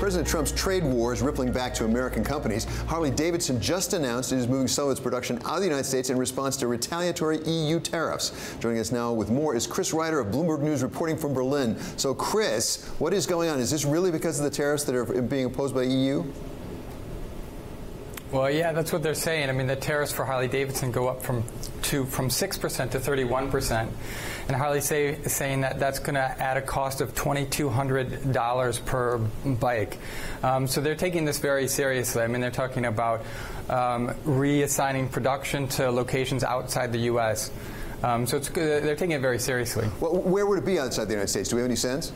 President Trump's trade war is rippling back to American companies. Harley-Davidson just announced it is moving some of its production out of the United States in response to retaliatory EU tariffs. Joining us now with more is Reiter of Bloomberg News reporting from Berlin. So, Chris, what is going on? Is this really because of the tariffs that are being imposed by the EU? Well, yeah, that's what they're saying. I mean, the tariffs for Harley-Davidson go up from 6% to 31%, and Harley's saying that that's going to add a cost of $2,200 per bike. So they're taking this very seriously. I mean, they're talking about reassigning production to locations outside the U.S. So they're taking it very seriously. Well, where would it be outside the United States? Do we have any sense?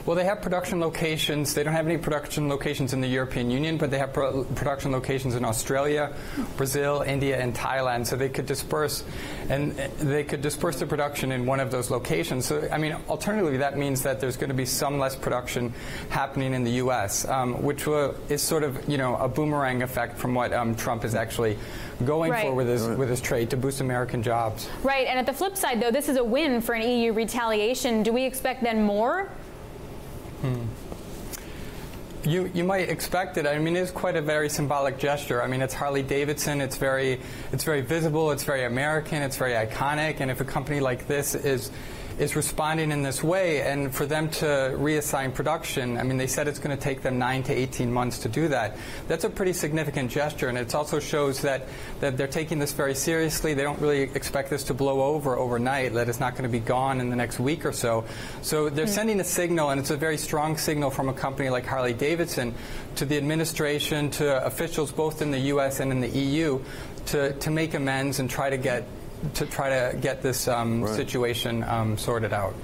Well, they have production locations. They don't have any production locations in the European Union, but they have production locations in Australia, Brazil, India, and Thailand. So they could disperse, and they could disperse the production in one of those locations. So, I mean, alternatively, that means that there's going to be some less production happening in the U.S., which is sort of, you know, a boomerang effect from what Trump is actually going for with his trade to boost American jobs. Right. And at the flip side, though, this is a win for an EU retaliation. Do we expect then more? You might expect it. I mean, it's quite a very symbolic gesture. I mean, it's Harley-Davidson. It's very visible. It's very American. It's very iconic. And if a company like this is responding in this way, and for them to reassign production, I mean, they said it's going to take them 9 to 18 months to do that. That's a pretty significant gesture, and it also shows that they're taking this very seriously. They don't really expect this to blow over overnight, that it's not going to be gone in the next week or so. So they're sending a signal, and it's a very strong signal from a company like Harley-Davidson to the administration, to officials both in the U.S. and in the EU, to make amends and try to get this situation sorted out.